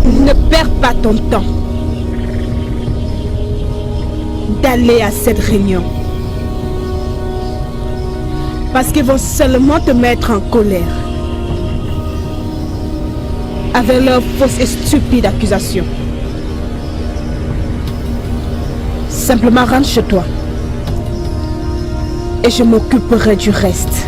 Ne perds pas ton temps d'aller à cette réunion. Parce qu'ils vont seulement te mettre en colère avec leurs fausses et stupides accusations. Simplement rentre chez toi et je m'occuperai du reste.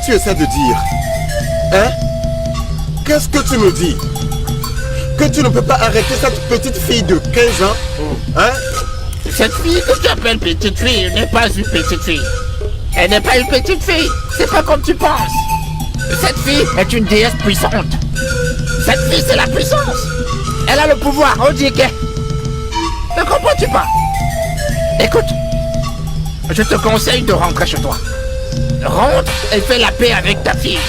Tu essaies de dire? Hein? Qu'est-ce que tu me dis? Que tu ne peux pas arrêter cette petite fille de 15 ans? Hein? Cette fille que tu appelles petite fille n'est pas une petite fille. Elle n'est pas une petite fille. C'est pas comme tu penses. Cette fille est une déesse puissante. Cette fille, c'est la puissance. Elle a le pouvoir, on dit qu'elle. Ne comprends-tu pas? Écoute, je te conseille de rentrer chez toi. Rentre et fais la paix avec ta fille.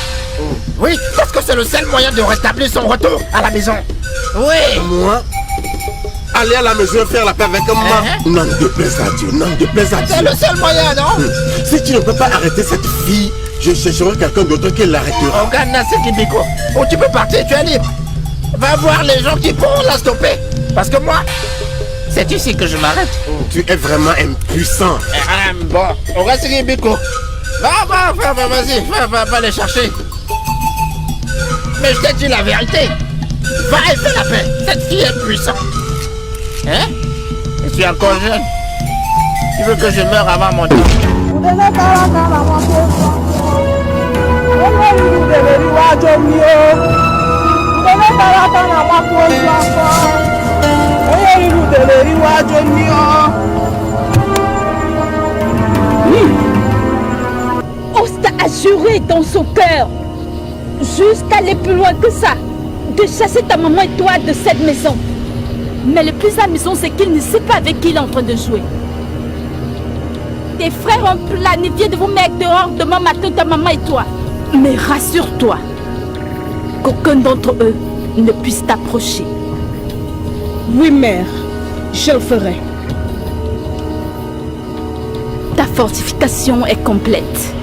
Oui, parce que c'est le seul moyen de rétablir son retour à la maison. Oui. Moi? Aller à la maison faire la paix avec moi? Non, déplaise à Dieu, non, déplaise à Dieu. C'est le seul moyen, non? Si tu ne peux pas arrêter cette fille, je chercherai quelqu'un d'autre qui l'arrêtera. Regarde Nassé Kibiko, où tu peux partir, tu es libre. Va voir les gens qui pourront la stopper. Parce que moi, c'est ici que je m'arrête. Tu es vraiment impuissant. Bon, on reste Kibiko. Vas-y, va les chercher. Mais je t'ai dit la vérité. Va et fais la paix. Cette fille est puissante. Hein? Et tu es encore jeune. Tu veux que je meure avant mon temps? Osta a juré dans son cœur, jusqu'à aller plus loin que ça, de chasser ta maman et toi de cette maison. Mais le plus amusant, c'est qu'il ne sait pas avec qui il est en train de jouer. Tes frères ont planifié de vous mettre dehors demain matin, ta maman et toi. Mais rassure-toi, qu'aucun d'entre eux ne puisse t'approcher. Oui, mère, je le ferai. Ta fortification est complète.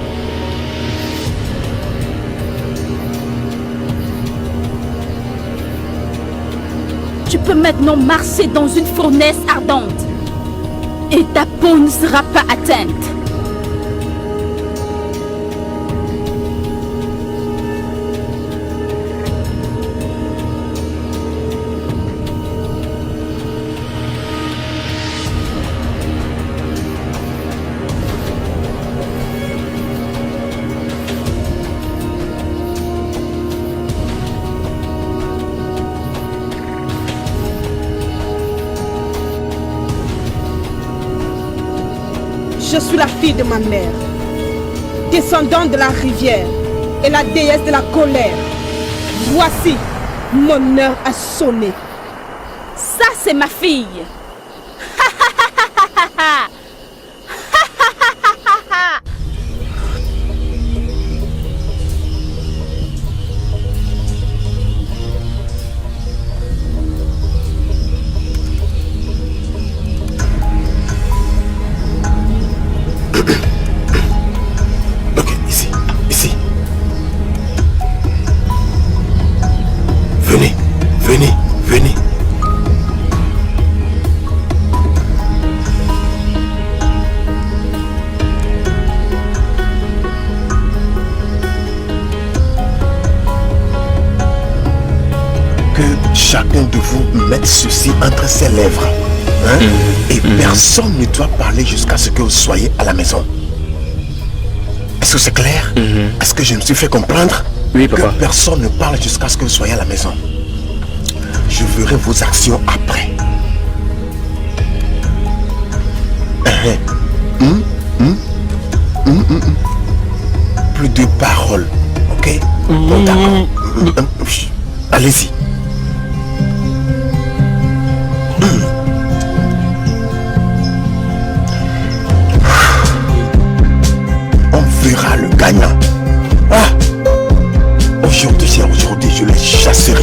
Tu peux maintenant marcher dans une fournaise ardente et ta peau ne sera pas atteinte. Je suis la fille de ma mère, descendante de la rivière et la déesse de la colère. Voici, mon heure a sonné. Ça, c'est ma fille. Ok, ici. Venez. Que chacun de vous mette ceci entre ses lèvres. Hein? Et personne ne doit parler jusqu'à ce que vous soyez à la maison. Est-ce que c'est clair? Est-ce que je me suis fait comprendre? Oui, papa. Que personne ne parle jusqu'à ce que vous soyez à la maison. Je verrai vos actions après. Plus de paroles, ok? Bon, d'accord. Allez-y.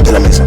de la maison.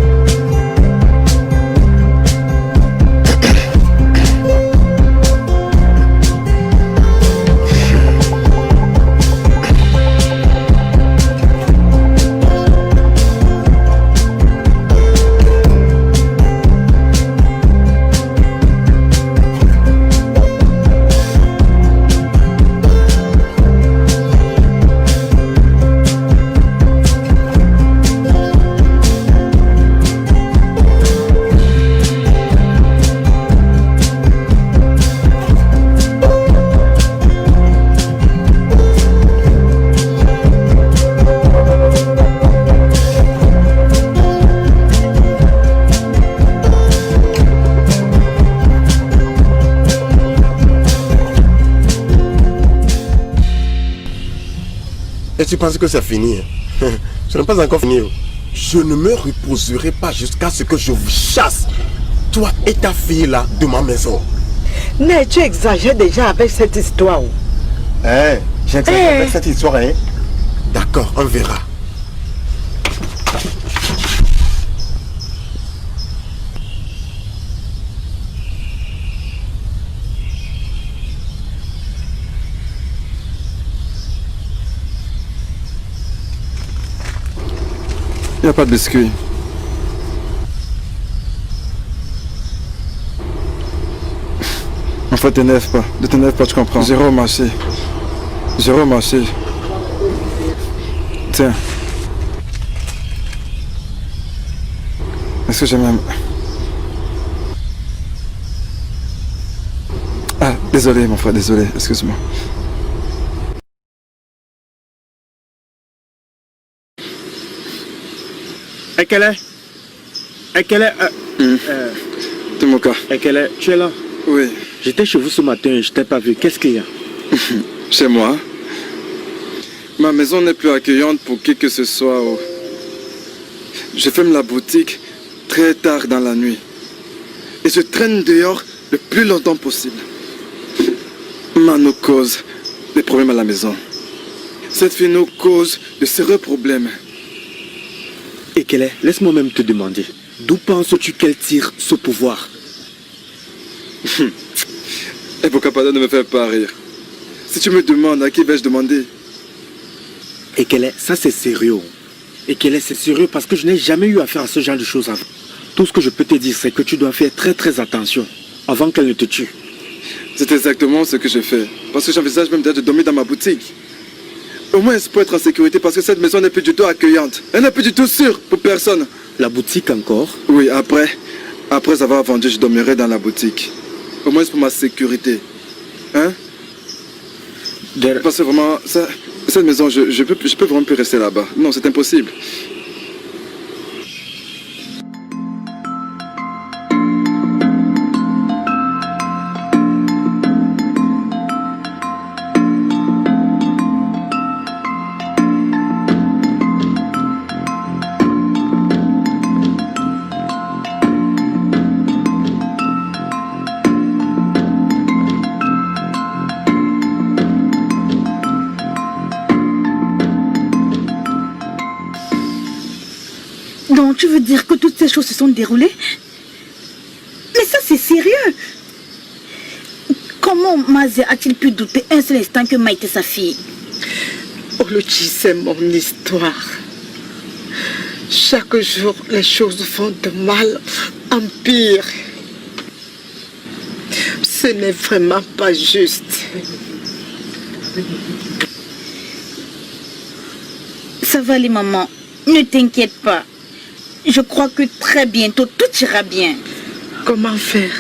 Et tu penses que c'est fini? Ce n'est pas encore fini. Je ne me reposerai pas jusqu'à ce que je vous chasse, toi et ta fille là, de ma maison. Mais tu exagères déjà avec cette histoire. J'exagère avec cette histoire, hein? D'accord, on verra. Il n'y a pas de biscuit. En fait, t'énerve pas. Ne t'énerve pas, tu comprends. J'irai au marché. J'irai au marché. Tiens. Est-ce que j'ai même... Ah, désolé mon frère, désolé. Excuse-moi. Ekele, Timoka. Ekele, tu es là? Oui. J'étais chez vous ce matin et je t'ai pas vu. Qu'est-ce qu'il y a? Chez moi. Ma maison n'est plus accueillante pour qui que ce soit. Je ferme la boutique très tard dans la nuit. Et je traîne dehors le plus longtemps possible. Nous cause des problèmes à la maison. Cette fille nous cause de sérieux problèmes. Ekele, laisse-moi même te demander. D'où penses-tu qu'elle tire ce pouvoir? Et pour Capada ne me fait pas rire. Si tu me demandes, à qui vais-je demander? Ekele, ça c'est sérieux. Ekele, c'est sérieux parce que je n'ai jamais eu affaire à ce genre de choses avant. Tout ce que je peux te dire, c'est que tu dois faire très attention avant qu'elle ne te tue. C'est exactement ce que je fais. Parce que j'envisage même de dormir dans ma boutique. Au moins, c'est pour être en sécurité parce que cette maison n'est plus du tout accueillante. Elle n'est plus du tout sûre pour personne. La boutique encore? Oui, après avoir vendu, je dormirai dans la boutique. Au moins, c'est pour ma sécurité. Hein? Parce que vraiment, cette maison, je peux vraiment plus rester là-bas. Non, c'est impossible. Donc tu veux dire que toutes ces choses se sont déroulées? Mais ça c'est sérieux. Comment Mazé a-t-il pu douter un seul instant que Maï était sa fille? Oluchi, c'est mon histoire. Chaque jour, les choses vont de mal en pire. Ce n'est vraiment pas juste. Ça va les mamans, ne t'inquiète pas. Je crois que très bientôt tout ira bien. Comment faire?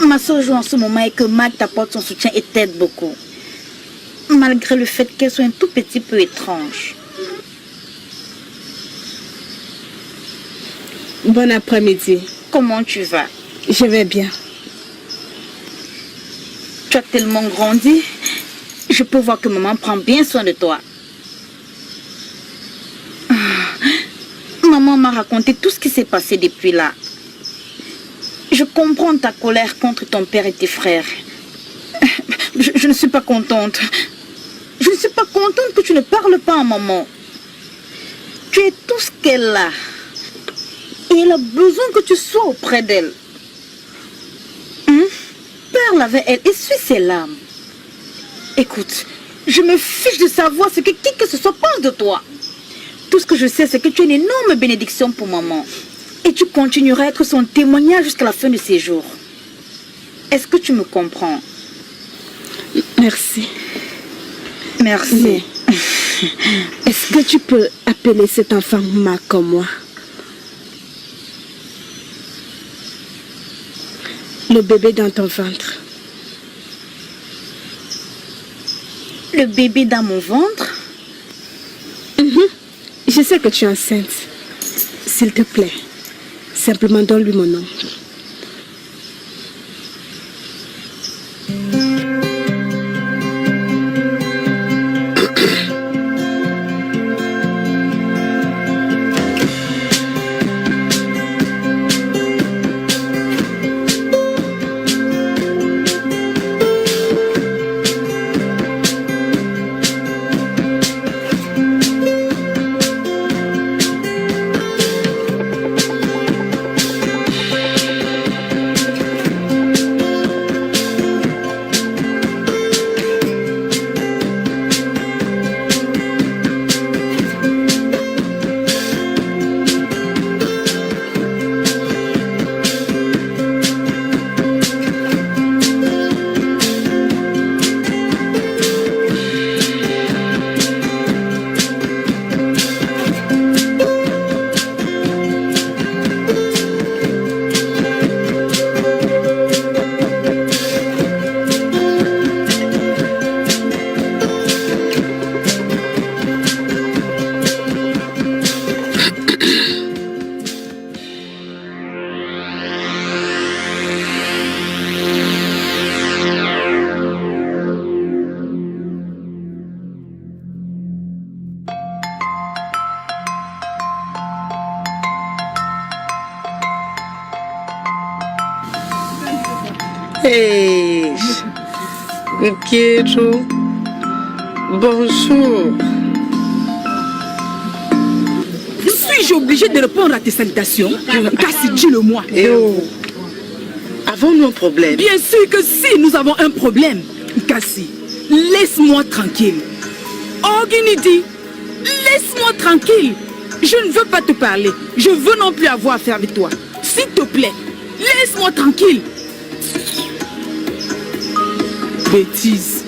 Ma soeur joue en ce moment et que Mag t'apporte son soutien et t'aide beaucoup. Malgré le fait qu'elle soit un tout petit peu étrange. Bon après-midi. Comment tu vas? Je vais bien. Tu as tellement grandi. Je peux voir que maman prend bien soin de toi. Maman m'a raconté tout ce qui s'est passé depuis là. Je comprends ta colère contre ton père et tes frères. Je ne suis pas contente. Je ne suis pas contente que tu ne parles pas à maman. Tu es tout ce qu'elle a. Et elle a besoin que tu sois auprès d'elle. Parle avec elle, essuie ses larmes. Écoute, je me fiche de savoir ce que qui que ce soit pense de toi. Tout ce que je sais, c'est que tu es une énorme bénédiction pour maman. Et tu continueras à être son témoignage jusqu'à la fin de ses jours. Est-ce que tu me comprends? Merci. Merci. Mais, est-ce que tu peux appeler cet enfant Ma comme moi? Le bébé dans ton ventre. Le bébé dans mon ventre? Je sais que tu es enceinte. S'il te plaît, simplement donne-lui mon nom. Hey, Pietro, bonjour. Suis-je obligé de répondre à tes salutations? Cassie, dis-le-moi. Avons-nous un problème? Bien sûr que si nous avons un problème. Cassie, laisse-moi tranquille. Ogunidi, laisse-moi tranquille. Je ne veux pas te parler. Je veux non plus avoir affaire avec toi. S'il te plaît, laisse-moi tranquille. Bêtise.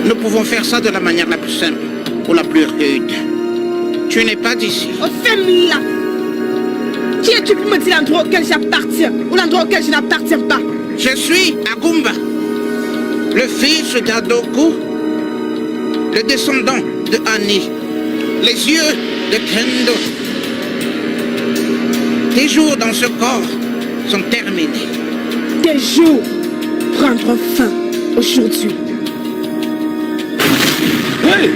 Nous pouvons faire ça de la manière la plus simple ou la plus rude. Tu n'es pas d'ici. Oh, femme-là! Qui es-tu pour me dire l'endroit auquel j'appartiens ou l'endroit auquel je n'appartiens pas? Je suis Agumba, le fils d'Adoku, le descendant de Annie, les yeux de Kendo. Tes jours dans ce corps sont terminés. Tes jours prendront fin aujourd'hui. Hey!